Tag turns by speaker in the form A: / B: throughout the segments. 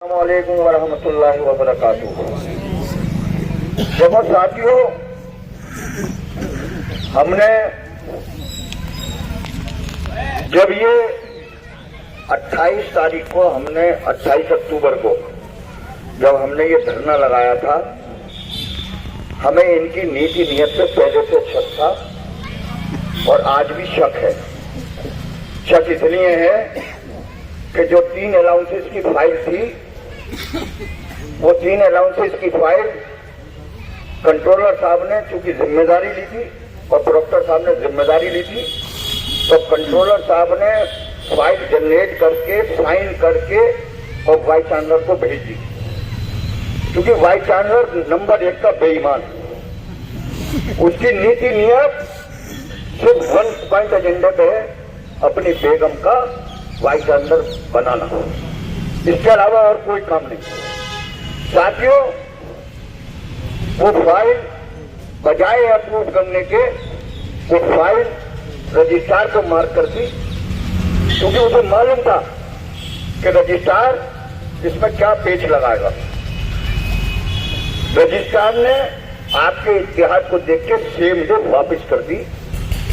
A: अस्सलामुअलैकुम वरहमतुल्लाहि वबरकातुहू। देखो साथियों, हमने जब ये 28 तारीख को 28 अक्टूबर को जब हमने ये धरना लगाया था, हमें इनकी नीति नियत पे पहले से शक था और आज भी शक है। शक इसलिए है कि जो 3 अलाउंसेस की फाइल थी, वो 3 अलाउंसेस की फाइल कंट्रोलर साहब ने चूंकि जिम्मेदारी ली थी और प्रोक्टर साहब ने जिम्मेदारी ली थी, तो कंट्रोलर साहब ने फाइल जनरेट करके साइन करके और वाइस चांसलर को भेज दी। क्योंकि वाइस चांसलर नंबर 1 का बेईमान, उसकी नीति नियत सिर्फ 1 पॉइंट एजेंडे पे है, अपनी बेगम का वाइस चांसलर बनाना, इसके अलावा और कोई काम नहीं। साथियों, वो फाइल बजाय अप्रूव करने के वो फाइल रजिस्ट्रार को मार्क कर दी, क्योंकि उसे मालूम था कि रजिस्ट्रार इसमें क्या पेच लगाएगा। रजिस्ट्रार ने आपके इतिहास को देख के सेम डे वापस कर दी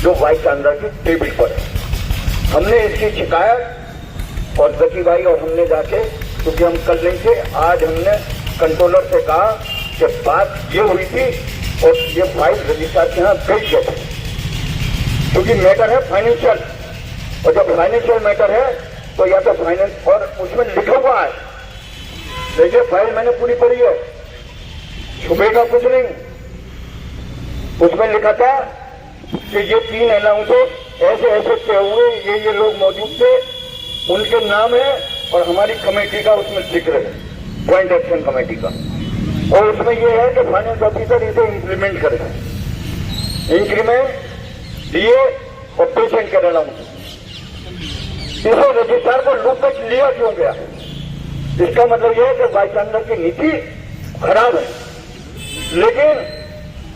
A: जो वाइस चांसलर की टेबल पर है। हमने इसकी शिकायत और जकी भाई और हमने जाके, क्योंकि हम कल नहीं थे, आज हमने कंट्रोलर से कहा कि बात ये हुई थी और ये फाइल रजिस्ट्रार के यहाँ भेज गए थे, क्योंकि मैटर है फाइनेंशियल, और जब फाइनेंशियल मैटर है तो या तो फाइनेंस, और उसमें लिखा हुआ है, देखिए फाइल मैंने पूरी पढ़ी है, छुपेगा कुछ नहीं। उसमें लिखा था कि ये 3 अलाउंसेस ऐसे ऐसे तय हुए, ये लोग मौजूद थे, उनके नाम है और हमारी कमेटी का उसमें जिक्र है, ज्वाइंट एक्शन कमेटी का, और उसमें यह है कि फाइनेंस ऑफिसर इसे इंप्लीमेंट करे, इंक्रीमेंट दिए और पेशेंट के अलाउंस। इसे रजिस्ट्रार को लूप में लिया क्यों गया? इसका मतलब यह है कि वाइस चांसलर की नीति खराब है। लेकिन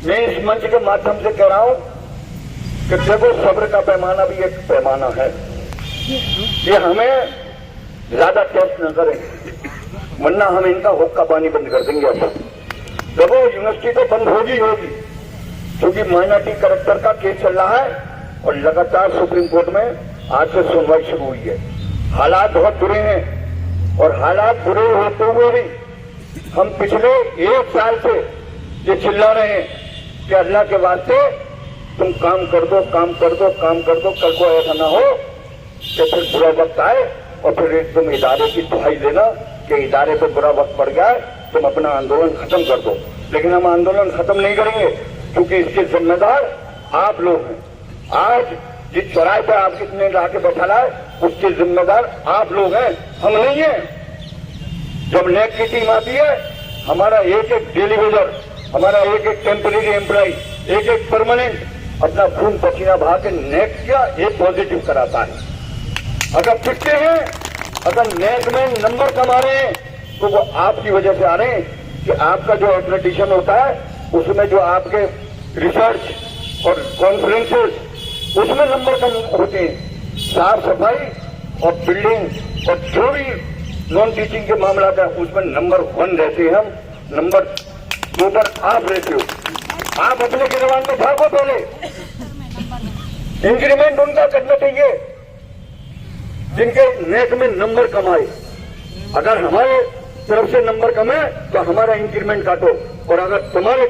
A: मैं इस मंच के माध्यम से कह रहा हूं कि देखो, सब्र का पैमाना भी एक पैमाना है, कि हमें ज्यादा टेस्ट न करें, वरना हम इनका हुक्का पानी बंद कर देंगे। देखो, यूनिवर्सिटी तो बंद होगी, क्योंकि माइनॉरिटी करप्टर का केस चल रहा है और लगातार सुप्रीम कोर्ट में आज से सुनवाई शुरू हुई है। हालात बहुत बुरे हैं और हालात बुरे होते हुए भी हम पिछले 1 साल से ये चिल्ला रहे हैं कि अल्लाह के वास्ते तुम काम कर दो, काम कर दो, काम कर दो। कल को ऐसा ना हो कि फिर बुरा वक्त आए और फिर तुम इदारे की दुहाई देना कि इदारे पे बुरा वक्त पड़ गया, तुम अपना आंदोलन खत्म कर दो। लेकिन हम आंदोलन खत्म नहीं करेंगे, क्योंकि इसके जिम्मेदार आप लोग हैं। आज जिस चौराहे पर आप कितने लाके बैठा लाए, उसके जिम्मेदार आप लोग हैं, हम नहीं है। जब नेक की टीम आती है, हमारा एक एक डेली वेजर, हमारा एक एक टेम्पररी एम्प्लॉय, एक एक परमानेंट अपना खून पसीना बहा के नेक का एक पॉजिटिव कराता है। अगर पिटते हैं, अगर नेक में नंबर कमा रहे हैं, तो वो आपकी वजह से आ रहे हैं कि आपका जो एक्रेडिटेशन होता है, उसमें जो आपके रिसर्च और कॉन्फ्रेंसेस, उसमें नंबर कम होते हैं। साफ सफाई और बिल्डिंग और जो भी नॉन टीचिंग के मामला था, उसमें नंबर 1 रहते हैं हम, नंबर 2 पर आप रहते हो। आप अपने गिरवान में भागो, पहले इंक्रीमेंट उनका करना चाहिए जिनके नेक में नंबर कमाए। अगर हमारे तरफ से नंबर कम है तो हमारा इंक्रीमेंट काटो, और अगर तुम्हारे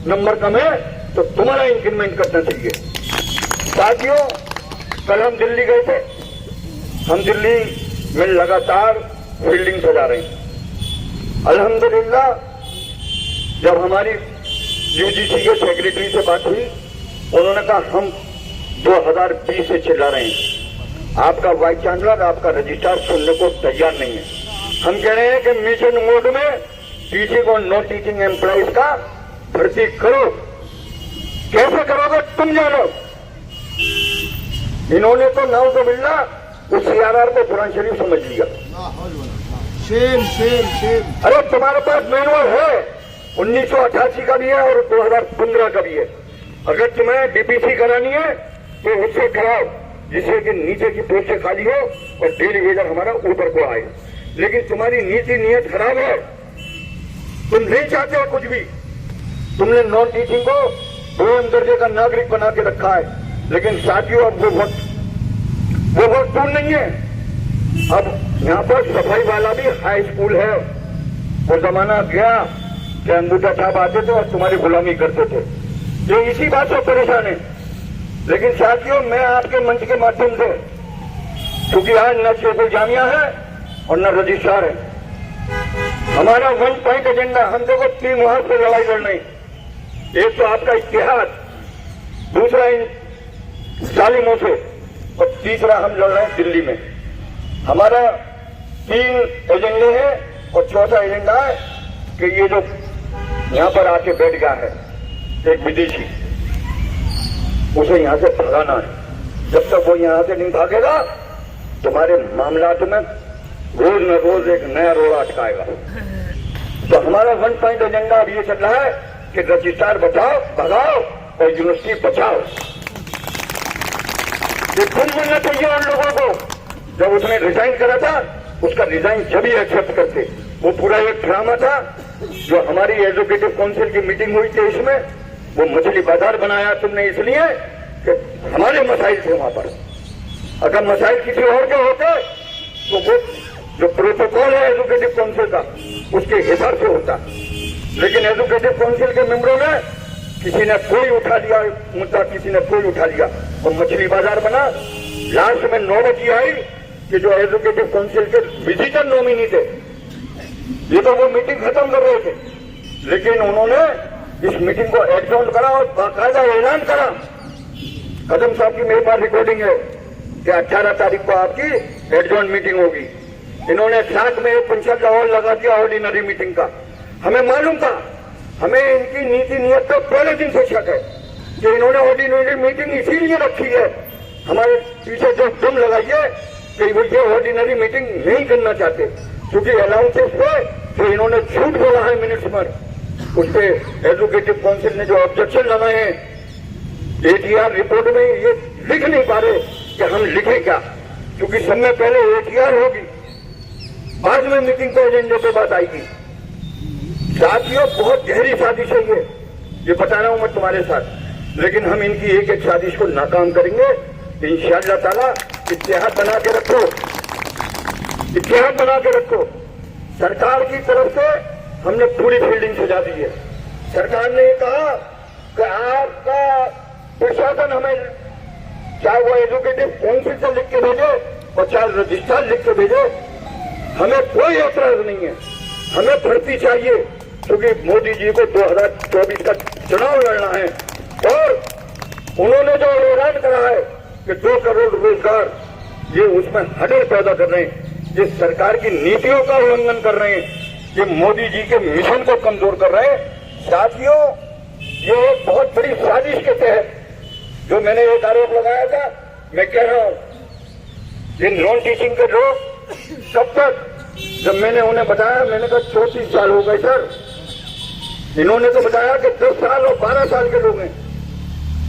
A: नंबर कम है तो तुम्हारा इंक्रीमेंट करना चाहिए। साथियों, कल हम दिल्ली गए थे, हम दिल्ली में लगातार फील्डिंग सजा रहे हैं। अल्हम्दुलिल्लाह, जब हमारी यूजीसी के सेक्रेटरी से बात हुई, उन्होंने कहा हम 2020 से चिल्ला रहे हैं, आपका वाइस चांसलर, आपका रजिस्ट्रार सुनने को तैयार नहीं है। हम कह रहे हैं कि मिशन मोड में टीचिंग और नॉन टीचिंग एम्प्लॉइज का भर्ती करो। कैसे करोगे तुम जानो। इन्होंने तो नाव को मिलना उस CRR को कुरान शरीफ समझ लिया। अरे तुम्हारे पास मैनुअल है, 1988 का भी है और 2015 का भी है। अगर तुम्हें DPC करानी है तो उससे कराओ, जिससे कि नीचे की पोस्टें खाली हो और डेली वेजर हमारा ऊपर को आए। लेकिन तुम्हारी नीति नियत खराब है। तुम नहीं चाहते हो कुछ भी। तुमने नॉन टीचिंग को दोयम दर्जे का नागरिक बना के रखा है, लेकिन साथियों अब वो वक्त दूर नहीं है। अब यहाँ पर सफाई वाला भी हाई स्कूल है। वो जमाना गया कि अंगूठा छाप आते थे और तुम्हारी गुलामी करते थे। ये इसी बात से परेशान है। लेकिन साथियों, मैं आपके मंच के माध्यम से, क्योंकि आज न शेखुल जामिया है और न रजिस्ट्रार है, हमारा 1 पॉइंट एजेंडा, हम देखो 3 वहां से लड़ाई लड़नी। एक तो आपका इतिहास, दूसरा इन जालिमों से, और तीसरा हम लड़ रहे हैं दिल्ली में। हमारा 3 एजेंडे हैं और चौथा एजेंडा है कि ये जो यहां पर आके बैठ गया है एक विदेशी, उसे यहां से भगाना है। जब तक वो यहां से नहीं भागेगा, तुम्हारे मामलात में रोज न रोज एक नया रोड़ा अटकाएगा। तो हमारा 1 पॉइंट एजेंडा अब ये चल रहा है कि रजिस्ट्रार बचाओ, भगाओ और यूनिवर्सिटी बचाओ। ये खून मिलना चाहिए उन लोगों को। जब उसने रिजाइन करा था, उसका रिजाइन जब ही एक्सेप्ट करते। वो पूरा एक ड्रामा था। जो हमारी एजुकेटिव काउंसिल की मीटिंग हुई थी, इसमें वो मछली बाजार बनाया तुमने इसलिए कि हमारे मसाइल थे वहां पर। अगर मसाइल किसी और के होते तो वो जो प्रोटोकॉल है एजुकेटिव काउंसिल का, उसके हिसाब से होता। लेकिन एजुकेटिव काउंसिल के मेंबरों ने, किसी ने कोई उठा लिया मुद्दा, किसी ने कोई उठा लिया और मछली बाजार बना। लास्ट में नौबत ये आई कि जो एजुकेटिव काउंसिल के विजिटर नॉमिनी थे, ये तो वो मीटिंग खत्म कर रहे थे, लेकिन उन्होंने इस मीटिंग को एडजॉर्न करा और बाकायदा ऐलान करा। कदम साहब की मेरे पास रिकॉर्डिंग है कि 18 तारीख को आपकी एडजॉर्न मीटिंग होगी। इन्होंने साथ में एक पंचायत का हॉल लगा दिया ऑर्डिनरी मीटिंग का। हमें मालूम था, हमें इनकी नीति नियत तो पहले दिन से शक है कि इन्होंने ऑर्डिनरी मीटिंग इसीलिए रखी है। हमारे पीछे जो दम लगाइए कि वो ये ऑर्डिनरी मीटिंग नहीं करना चाहते, क्योंकि अलाउंसेस पे जो इन्होंने झूठ बोला है मिनट्स पर, उस पर एजुकेटिव काउंसिल ने जो ऑब्जेक्शन लगाए हैं, एटीआर रिपोर्ट में ये लिख नहीं पा रहे कि हम लिखें क्या, क्योंकि सब में पहले एटीआर होगी, बाद में मीटिंग के एजेंडे पे बात आएगी। साथियों, बहुत गहरी साजिश है ये बता रहा हूं मैं तुम्हारे साथ। लेकिन हम इनकी एक एक साजिश को नाकाम करेंगे इंशाअल्लाह ताला। इत्तेहाद बना के रखो, इत्तेहाद बना के रखो। सरकार की तरफ से हमने पूरी फील्डिंग सजा दी है। सरकार ने ये कहा कि आपका प्रशासन हमें, चाहे वो एजुकेटिव काउंसिल से लिख के भेजे और चाहे रजिस्ट्रार लिख के भेजे, हमें कोई ऐतराज नहीं है। हमें भर्ती चाहिए, क्योंकि मोदी जी को 2024 का चुनाव लड़ना है। और उन्होंने जो ऐलान करा है कि 2 करोड़ रोजगार, ये उसमें हडल पैदा कर रहे हैं। ये सरकार की नीतियों का उल्लंघन कर रहे हैं। ये मोदी जी के मिशन को कमजोर कर रहे हैं। साथियों, ये एक बहुत बड़ी साजिश के तहत जो मैंने एक आरोप लगाया था, मैं कह रहा हूं, ये नॉन टीचिंग के लोग तब तक, जब मैंने उन्हें बताया, मैंने कहा 34 साल हो गए सर। इन्होंने तो बताया कि 10 साल और 12 साल के लोग हैं।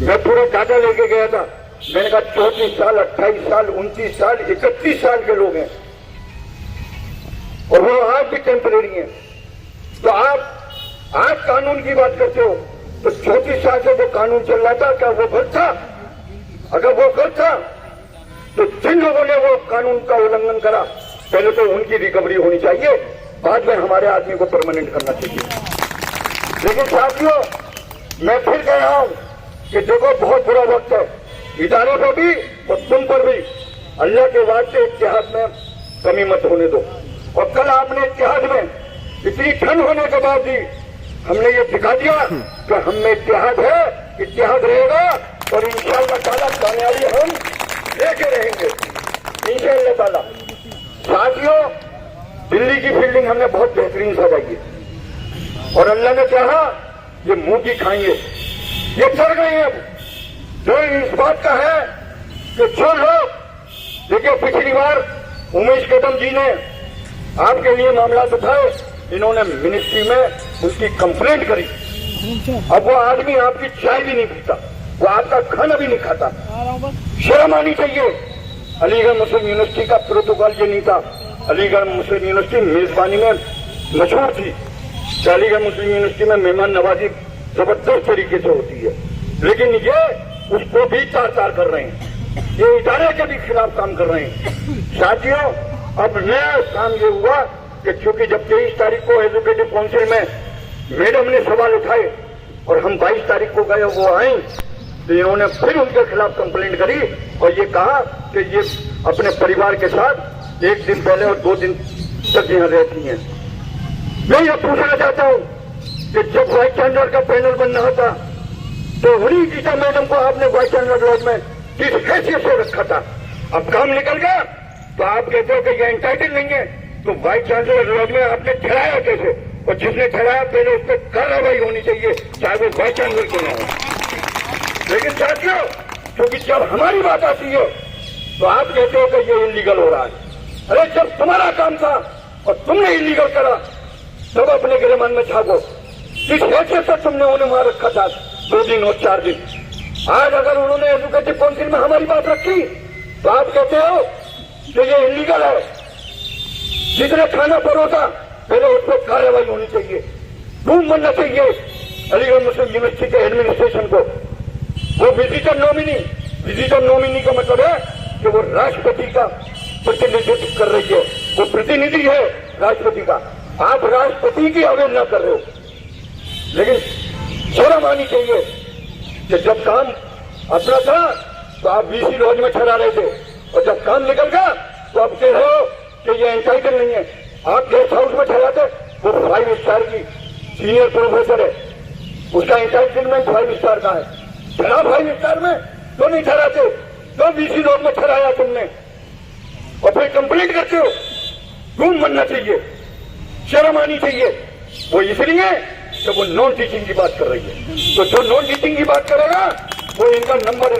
A: मैं पूरा डाटा लेके गया था, मैंने कहा 34 साल, 28 साल, 29 साल, 31 साल के लोग हैं, और वो आज भी टेम्परेरी हैं। तो आप आज कानून की बात करते हो, तो 34 साल से जो कानून चल रहा था, क्या वो गलत था? अगर वो गलत था, तो जिन लोगों ने वो कानून का उल्लंघन करा, पहले तो उनकी रिकवरी होनी चाहिए, बाद में हमारे आदमी को परमानेंट करना चाहिए। लेकिन साथियों, मैं फिर कह रहा हूं कि देखो, बहुत बुरा वक्त है, इदारों पर भी और तुम पर भी। अल्लाह के वास्ते इत्तेहाद में कमी मत होने दो। और कल आपने इत्तेहाद में इतनी ठंड होने के बाद भी हमने ये दिखा दिया कि हम में इत्तेहाद है, इत्तेहाद रहेगा, और इंशाअल्लाह ताला कामयाबी हम लेके रहेंगे इंशाअल्लाह ताला। साथियों, दिल्ली की फील्डिंग हमने बहुत बेहतरीन सजाई है, और अल्लाह ने कहा ये मुंह की खाएंगे, ये चढ़ गए हैं। अब जो इस बात का है कि जो लोग, देखिए पिछली बार उमेश कदम जी ने आपके लिए मामला उठाए, इन्होंने मिनिस्ट्री में उनकी कंप्लेंट करी। अब वो आदमी आपकी चाय भी नहीं पीता, वो आपका खाना भी नहीं खाता। शर्म आनी चाहिए। अलीगढ़ मुस्लिम यूनिवर्सिटी का प्रोटोकॉल ये नहीं था। अलीगढ़ मुस्लिम यूनिवर्सिटी मेजबानी में मशहूर थी कि अलीगढ़ मुस्लिम यूनिवर्सिटी में मेहमान नवाजी जबरदस्त तरीके से होती है, लेकिन ये उसको भी तार कर रहे हैं, ये इदारे के भी खिलाफ काम कर रहे हैं। साथियों, अब नया काम ये हुआ कि चूंकि जब 23 तारीख को एजुकेटिव काउंसिल में मैडम ने सवाल उठाए और हम 22 तारीख को गए, वो आए, तो इन्होंने फिर उनके खिलाफ कंप्लेंट करी और ये कहा कि ये अपने परिवार के साथ 1 दिन पहले और 2 दिन तक यहाँ रहती हैं। मैं ये पूछना चाहता हूँ कि जब वाइस चांसलर का पैनल बन रहा था तो वही गीता मैडम को आपने वाइस चांसलर लॉज में किस हैसियत से रखा था? अब काम निकल गया तो आप कहते हो कि ये एंटाइटल नहीं है, तो वाइस चांसलर लॉज में आपने ठहराया कैसे? और जिसने ठहराया पहले उस पर कार्रवाई होनी चाहिए, चाहे वो वाइस चांसलर क्यों ना हो। लेकिन साथियों, क्योंकि जब हमारी बात आती है तो आप कहते हो कि ये इलीगल हो रहा है। अरे जब तुम्हारा काम था और तुमने इलीगल करा तब अपने गृह मन में छापो, किस हैसियत से तुमने उन्हें वहां रखा था 2 दिन और 4 दिन। आज अगर उन्होंने एजुकेटिव काउंसिल में हमारी बात रखी तो आप कहते हो कि ये इलीगल है। जिसने खाना परोसा पहले उस पर कार्रवाई होनी चाहिए, रूम बनना चाहिए अलीगढ़ मुस्लिम यूनिवर्सिटी के एडमिनिस्ट्रेशन को। वो विजिटर नॉमिनी का मतलब है कि वो राष्ट्रपति का प्रतिनिधित्व कर रही है, वो प्रतिनिधि है राष्ट्रपति का। आप राष्ट्रपति की अवहेलना कर रहे हो। लेकिन शर्म आनी चाहिए कि जब काम अपना था तो आप बीसी लॉज में ठहरा रहे थे और जब काम निकल गया तो आप कह रहे हो कि ये एंटाइटल नहीं है। आप गेस्ट हाउस में ठहराते, वो 5 स्टार की सीनियर प्रोफेसर है, उसका एंटाइटलमेंट 5 स्टार का है। ठहरा 5 स्टार में तो नहीं ठहराते, तो बीसी लॉज में ठहराया तुमने और फिर कंप्लेंट करते हो। रूम बनना चाहिए, शर्म आनी चाहिए। वो इसलिए कि वो नॉन टीचिंग की बात कर रही है, तो जो नॉन टीचिंग की बात करेगा वो इनका नंबर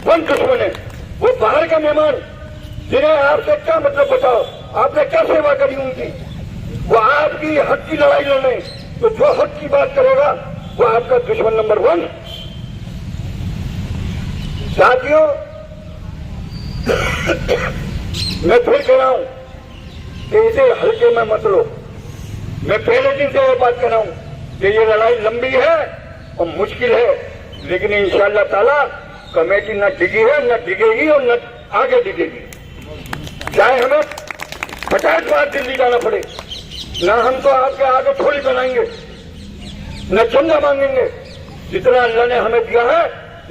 A: 1 दुश्मन है। वो बाहर का मेहमान जिन्हें आपसे क्या मतलब बताओ, आपने क्या सेवा करी उनकी, वो आपकी हक की लड़ाई लड़े, तो जो हक की बात करेगा वो आपका दुश्मन नंबर 1। साथियों, मैं फिर कह रहा हूं कि इसे हल्के में मत लो। मैं पहले दिन से ये बात कर रहा हूं कि ये लड़ाई लंबी है और मुश्किल है, लेकिन इंशाअल्लाह ताला कमेटी न डिगी है, न डिगेगी और न आगे डिगेगी। चाहे हमें 50 बार दिल्ली जाना पड़े, न हम तो आपके आगे थोड़ी बनाएंगे, न चंदा मांगेंगे। जितना अल्लाह ने हमें दिया है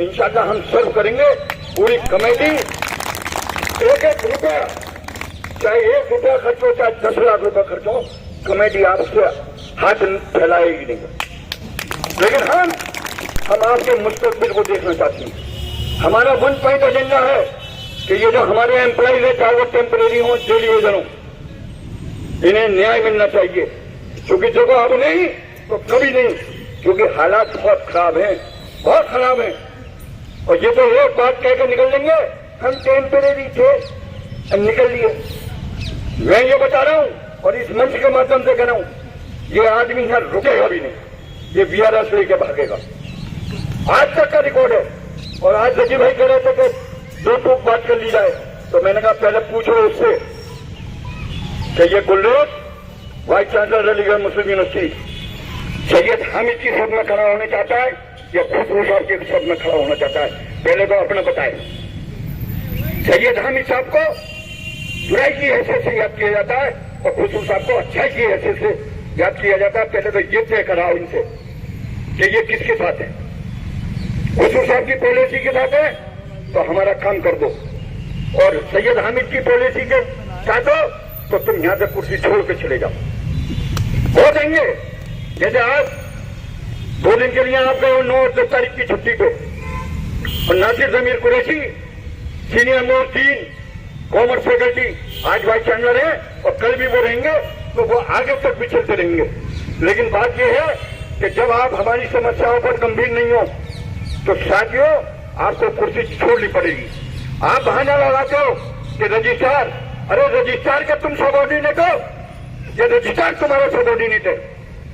A: इंशाअल्लाह हम सर्व करेंगे। पूरी कमेटी 1-1 रुपया, चाहे 1 रुपया खर्च हो चाहे 10 लाख रुपया खर्च हो, कमेटी आपसे हाथ फैलाएगी नहीं। लेकिन हम आपके मुस्तकबिल को देखना चाहते हैं। हमारा 1 पॉइंट एजेंडा है कि ये जो हमारे एम्प्लॉइज है, चाहे वो टेम्परेरी हो, डेली वेजर हो, इन्हें न्याय मिलना चाहिए। क्योंकि देखो अब नहीं तो कभी नहीं, क्योंकि हालात बहुत खराब हैं, बहुत खराब हैं। और ये तो एक बात कह के निकल लेंगे, हम टेम्परेरी थे निकल लिए। मैं ये बता रहा हूं और इस मंच के माध्यम से कह रहा हूं, ये आदमी यहां रुकेगा भी नहीं, ये वीआरएस लेके भागेगा। आज तक का रिकॉर्ड है। और आज रजी भाई कह रहे थे कि 2 टूक बात कर ली जाए, तो मैंने कहा पहले पूछो उससे कि ये गुलरेज वाइस चांसलर अलीगढ़ मुस्लिम यूनिवर्सिटी सैयद हामिद की सब में खड़ा होना चाहता है या खुशबू साहब के सब में खड़ा होना चाहता है? पहले तो अपना बताए। सैयद हामिद साहब को बुराई की हैसियत से याद किया जाता है और खुशबू साहब को अच्छाई की हैसियत से याद किया जाता है। पहले तो ये तय कराओ इनसे कि ये किसके साथ है। खुशबू साहब की पॉलिसी के साथ है तो हमारा काम कर दो, और सैयद हामिद की पॉलिसी के साथ हो तो तुम यहां से कुर्सी छोड़ के चले जाओ। हो देंगे। जैसे आज 2 दिन के लिए आप गए 9 और 10 तारीख की छुट्टी पे, और Nasir Zameer Qureshi senior most 3 commerce faculty आज वाइस चांसलर है और कल भी वो रहेंगे, तो वो आगे तक भी चलते रहेंगे। लेकिन बात यह है कि जब आप हमारी समस्याओं पर गंभीर नहीं हो तो साथियों आपको कुर्सी छोड़नी पड़ेगी। आप बहाना लगाते हो कि रजिस्ट्रार, अरे रजिस्ट्रार के तुम सबॉर्डिनेट हो, ये रजिस्ट्रार तुम्हारा सबॉर्डिनेट है,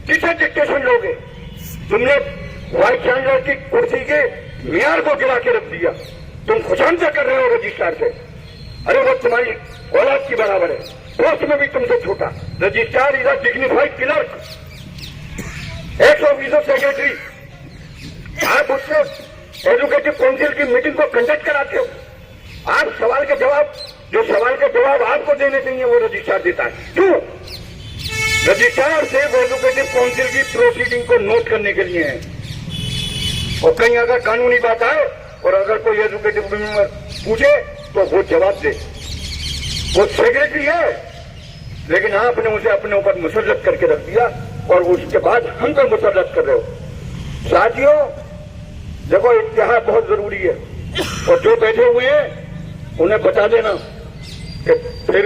A: किसे डिक्टेशन लोगे? तुमने वाइस चांसलर की कुर्सी के मियार को गिरा के रख दिया, तुम खुशामद कर रहे हो रजिस्ट्रार से। अरे वो तुम्हारी औलाद की बराबर है। पोस्ट में भी तुमसे छोटा। Registrar is a dignified clerk, x officer secretary. आप उससे एजुकेटिव काउंसिल की मीटिंग को कंडक्ट कराते हो। आप सवाल के जवाब, जो सवाल के जवाब आपको देने चाहिए वो रजिस्ट्रार देता है। क्यों? रजिस्ट्रार सिर्फ एजुकेटिव काउंसिल की प्रोसीडिंग को नोट करने के लिए है, और कहीं अगर कानूनी बात आए और अगर कोई एजुकेटिव मेंबर पूछे तो वो जवाब दे। वो सेक्रेटरी है, लेकिन आपने उसे अपने ऊपर मुसल्लत करके रख दिया और उसके बाद हम पे मुसल्लत कर रहे हो। साथियों देखो, इत्तेहाद बहुत जरूरी है, और जो बैठे हुए हैं उन्हें बता देना कि फिर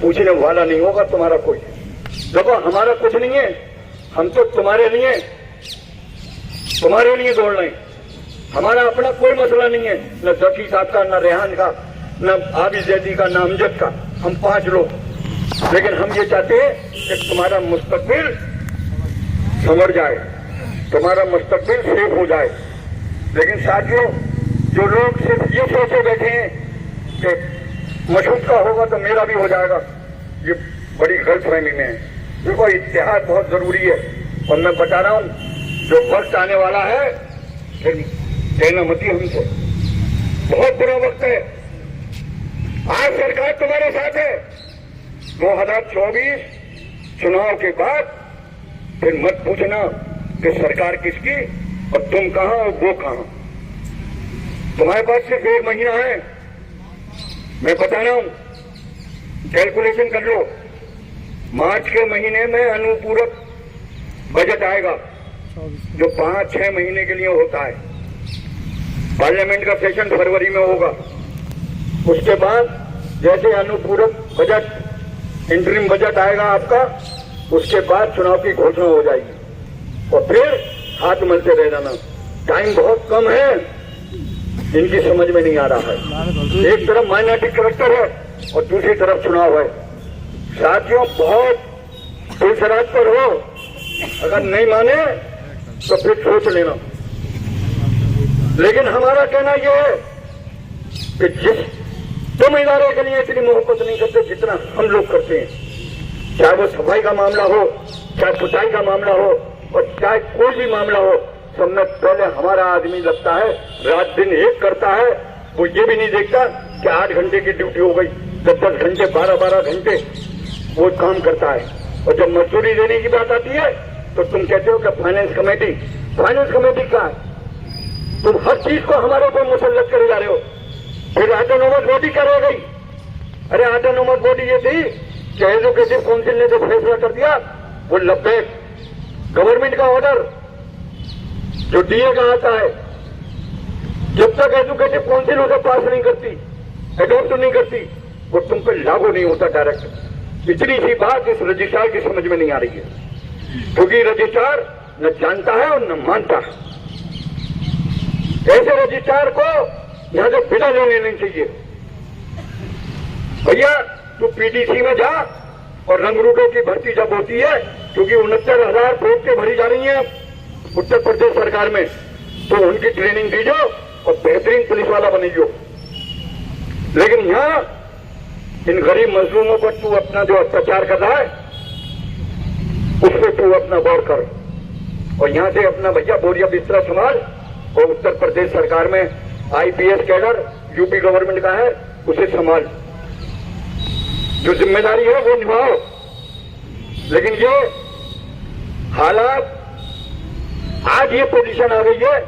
A: पूछने वाला नहीं होगा तुम्हारा कोई। देखो हमारा कुछ नहीं है, हम तो तुम्हारे लिए दौड़ रहे हैं। हमारा अपना कोई मसला नहीं है, न जकी साहब का, न रेहान का, न आबिद जैदी का, न अमजद का। हम 5 लोग, लेकिन हम ये चाहते हैं कि तुम्हारा मुस्तकबिल संवर जाए, तुम्हारा मुस्तकबिल सेफ हो जाए। लेकिन साथियों, जो लोग सिर्फ ये सोचे बैठे हैं कि मशहूद का होगा तो मेरा भी हो जाएगा, ये बड़ी गलतफहमी में है। देखो इत्तेहाद बहुत जरूरी है, और मैं बता रहा हूं जो वक्त आने वाला है फिर कहना मत ही हमसे, बहुत बुरा वक्त है। आज सरकार तुम्हारे साथ है, 2024 चुनाव के बाद फिर मत पूछना कि सरकार किसकी और तुम कहां और वो कहां। तुम्हारे पास सिर्फ 1 महीना है, मैं बता रहा हूं, कैलकुलेशन कर लो। मार्च के महीने में अनुपूरक बजट आएगा जो 5-6 महीने के लिए होता है। पार्लियामेंट का सेशन फरवरी में होगा। उसके बाद जैसे अनुपूरक बजट, इंटरिम बजट आएगा आपका, उसके बाद चुनाव की घोषणा हो जाएगी, और फिर हाथ मलते रह जाना। टाइम बहुत कम है, इनकी समझ में नहीं आ रहा है। एक तरफ माइनॉरिटी करेक्टर है और दूसरी तरफ चुनाव है। साथियों बहुत पुलिसराज पर हो, अगर नहीं माने तो फिर सोच लेना। लेकिन हमारा कहना यह है कि जिस तुम इदारे के लिए इतनी मोहब्बत नहीं करते जितना हम लोग करते हैं, चाहे वो सफाई का मामला हो, चाहे पुताई का मामला हो, और चाहे कोई भी मामला हो, सब में पहले हमारा आदमी लगता है, रात दिन एक करता है। वो ये भी नहीं देखता कि 8 घंटे की ड्यूटी हो गई, 10-10 घंटे, 12-12 घंटे वो काम करता है। और जब मजदूरी देने की बात आती है तो तुम कहते हो कि फाइनेंस कमेटी का तुम हर चीज को हमारे ऊपर मुसल्लत करे जा रहे हो। फिर ऑटोनोमस बॉडी क्या रह गई? अरे ऑटोनोमस बॉडी ये थी कि एजुकेटिव काउंसिल ने जो फैसला कर दिया वो लब्बैक। गवर्नमेंट का ऑर्डर जो डीए का आता है, जब तक एजुकेटिव काउंसिल उसे पास नहीं करती, एडॉप्ट नहीं करती, वो तुम पर लागू नहीं होता डायरेक्ट। इतनी सी बात इस रजिस्ट्रार की समझ में नहीं आ रही है, क्योंकि रजिस्ट्रार न जानता है और न मानता है। ऐसे रजिस्ट्रार को यहां से विदा ले लेनी चाहिए। भैया तू पीडीसी में जा, और रंगरूटों की भर्ती जब होती है, क्योंकि 69,000 पोस्टें भरी जा रही हैं उत्तर प्रदेश सरकार में, तो उनकी ट्रेनिंग दीजो और बेहतरीन पुलिस वाला बनियो। लेकिन यहां इन गरीब मजलूमों पर तू अपना जो अत्याचार कर रहा है उससे तू अपना गौर कर, और यहां से अपना भैया बोरिया बिस्तरा संभाल, और उत्तर प्रदेश सरकार में आईपीएस कैडर यूपी गवर्नमेंट का है उसे संभाल, जो जिम्मेदारी है वो निभाओ। लेकिन ये हालात, आज ये पोजीशन आ गई है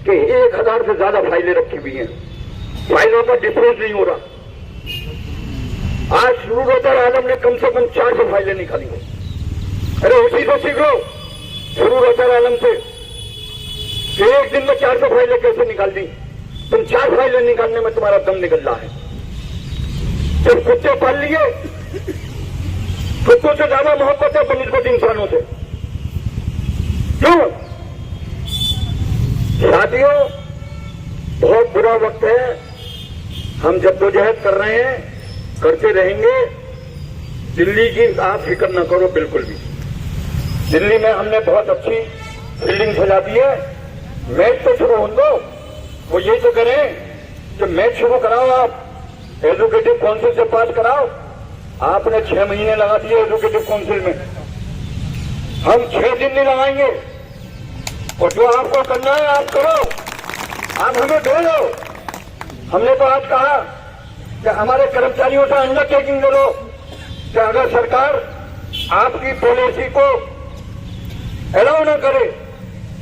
A: कि 1000 से ज्यादा फाइलें रखी हुई हैं, फाइलों का डिस्पोज नहीं हो रहा। आज शुरूर आलम ने कम से कम 400 फाइलें निकाली हैं। अरे उसी को सीख लो शुरूर आलम से कि एक दिन में 400 फाइलें कैसे निकाल दी। तुम 4 फाइलें निकालने में तुम्हारा दम निकल रहा है। सिर्फ कुत्ते पाल लिए, कुत्तों से ज्यादा मोहब्बत है बनिस्बत इंसानों से। क्यों? साथियों बहुत बुरा वक्त है, हम जद्दोजहद कर रहे हैं, करते रहेंगे। दिल्ली की आप फिक्र न करो बिल्कुल भी। दिल्ली में हमने बहुत अच्छी बिल्डिंग फैला दी है। मैच तो शुरू हो दो, वो यही तो करें कि मैच शुरू कराओ, आप एजुकेटिव काउंसिल से पास कराओ, आपने 6 महीने लगा दिए एजुकेटिव काउंसिल में, हम 6 दिन नहीं लगाएंगे। और जो आपको करना है आप करो, आप हमें भेजो। हमने तो आज कहा कि हमारे कर्मचारियों से अंडरटेकिंग ले लो कि अगर सरकार आपकी पॉलिसी को अलाउ न करे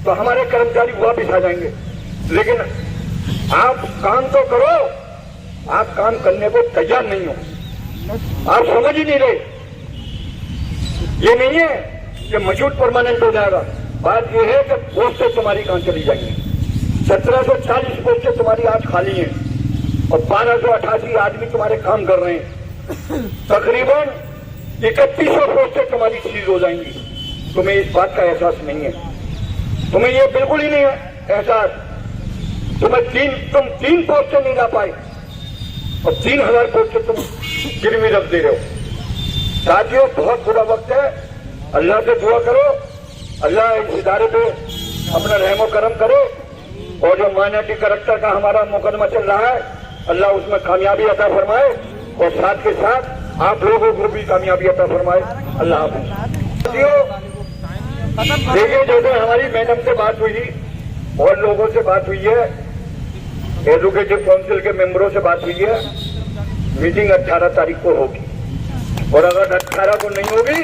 A: तो हमारे कर्मचारी वापिस आ जाएंगे। लेकिन आप काम तो करो, आप काम करने को तैयार नहीं हो, आप समझ ही नहीं रहे। ये नहीं है कि मौजूद परमानेंट हो जाएगा, बात यह है कि पोस्टें तुम्हारी कहां चली जाएंगी। 1740 पोस्टें तुम्हारी आज खाली हैं और 1288 आदमी तुम्हारे काम कर रहे हैं। तकरीबन 3100 पोस्टें तुम्हारी सीज हो जाएंगी। तुम्हें इस बात का एहसास नहीं है, तुम्हें ये बिल्कुल ही नहीं है एहसास। तुम 3 पोस्टें नहीं ला पाए और 3000 पोस्टें तुम गिरवी रख दे रहे हो। साथियों, बहुत बुरा वक्त है। अल्लाह से दुआ करो, अल्लाह इस इदारे पे अपना रहमो करम करे और जो माइनॉरिटी करप्टर का हमारा मुकदमा चल रहा है, अल्लाह उसमें कामयाबी अता फरमाए और साथ के साथ आप लोगों को भी कामयाबी अता फरमाए। अल्लाह हाफ़िज़। देखिए, जैसे हमारी मैडम से बात हुई और लोगों से बात हुई है, एजुकेटिव काउंसिल के मेंबरों से बात हुई है, मीटिंग 18 तारीख को होगी और अगर 18 को नहीं होगी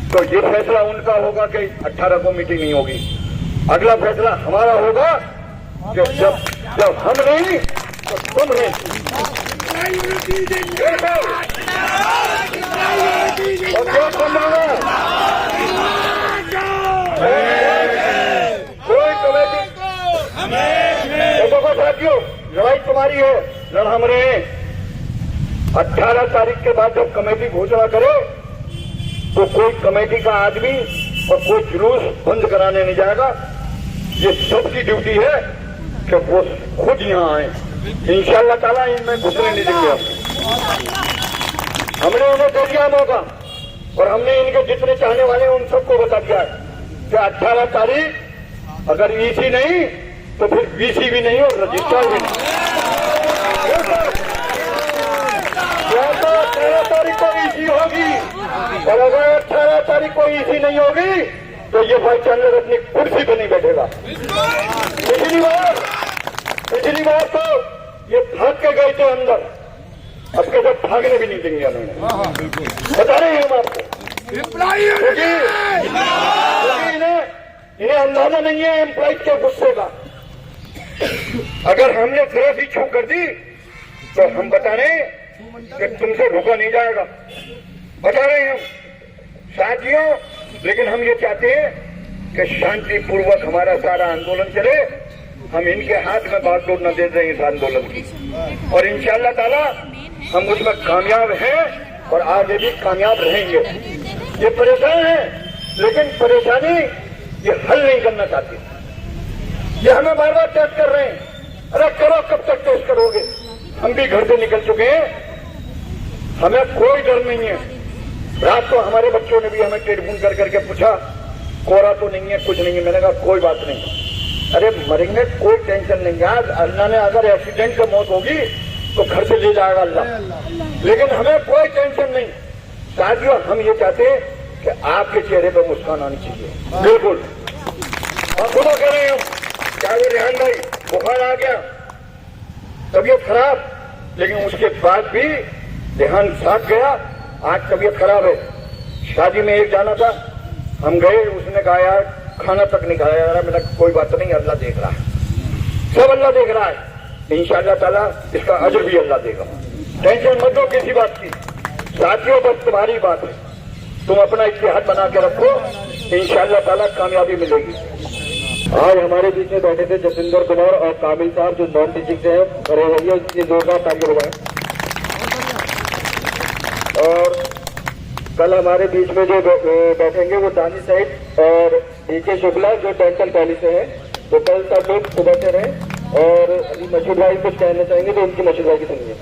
A: तो ये फैसला उनका होगा कि 18 को मीटिंग नहीं होगी। अगला फैसला हमारा होगा कि जब हम नहीं तो तुम नहीं। और क्या करना है? कोई कमेटी देखो साथियों, लड़ाई तुम्हारी है, लड़ हम रहे हैं। 18 तारीख के बाद जब कमेटी घोषणा करे तो कोई कमेटी का आदमी और कोई जुलूस बंद कराने नहीं जाएगा। ये सबकी ड्यूटी है कि वो खुद यहाँ आए। इंशाअल्लाह ताला इनमें घुसने नहीं देंगे। हमने उन्हें दे दिया मौका और हमने इनके जितने चाहने वाले हैं उन सबको बता दिया है कि 18 तारीख अगर ईसी नहीं तो फिर वीसी भी नहीं और रजिस्ट्रार भी नहीं। 13 तारीख को ईसी होगी और अगर 18 तारीख को ईसी नहीं होगी तो ये भाई चंद्र अपनी कुर्सी पर नहीं बैठेगा। पिछली बार तो ये भाग के गए थे अंदर, अब के तो भागने भी नहीं देंगे हमें, बता रहे हैं हम आपको। इन्हें अंदाजा नहीं है एम्प्लॉइज के गुस्से का। अगर हमने जरा सी छू कर दी तो हम बता रहे हैं कि तुमसे रुका नहीं जाएगा, बता रहे हैं हम साथियों। लेकिन हम ये चाहते हैं कि शांतिपूर्वक हमारा सारा आंदोलन चले। हम इनके हाथ में बागडोर न दे दें इस आंदोलन की, और इंशाअल्लाह ताला हम उसमें कामयाब हैं और आगे भी कामयाब रहेंगे। ये परेशान है लेकिन परेशानी ये हल नहीं करना चाहते। ये हमें बार बार टेस्ट कर रहे हैं। अरे करो, कब तक टेस्ट करोगे? हम भी घर से निकल चुके हैं, हमें कोई डर नहीं है। रात को हमारे बच्चों ने भी हमें टेलीफोन कर करके पूछा, कोरा तो नहीं है, कुछ नहीं है। मैंने कहा कोई बात नहीं, अरे मरेंगे, कोई टेंशन नहीं। आज अल्लाह ने अगर एक्सीडेंट से मौत होगी तो घर से ले जाएगा अल्लाह, लेकिन हमें कोई टेंशन नहीं। साथियों, हम ये चाहते हैं कि आपके चेहरे पर मुस्कान आनी चाहिए। बिल्कुल, और खुदा कह रहे हैं, क्या वो रेहान भाई बुखार आ गया, तबीयत खराब, लेकिन उसके बाद भी रेहान साथ गया। आज तबीयत खराब है, शादी में एक जाना था, हम गए, उसने कहा यार खाना तक नहीं खाया यार। मैंने कोई बात नहीं, अल्लाह देख रहा है, सब अल्लाह देख रहा है। इंशाअल्लाह ताला इसका अजर भी अल्लाह देगा। टेंशन मत लो किसी बात की। साथियों, बस तुम्हारी बात है, तुम अपना इत्तेहाद बना के रखो, इंशाअल्लाह ताला कामयाबी मिलेगी। आज हमारे बीच में बैठे थे जतिंदर कुमार और काबिल साहब जो नॉन टीचिंग से हैं, और ये जोरदार तालियां बजाएं। और कल हमारे बीच में जो बैठेंगे वो दानी सहित और डीके शुक्ला जो डेंटल कॉलेज से है। तो कल सब लोग सुबह से रहे और अभी मशहूर भाई कुछ कहना चाहेंगे तो उनकी मशहूर भाई की सुनिए।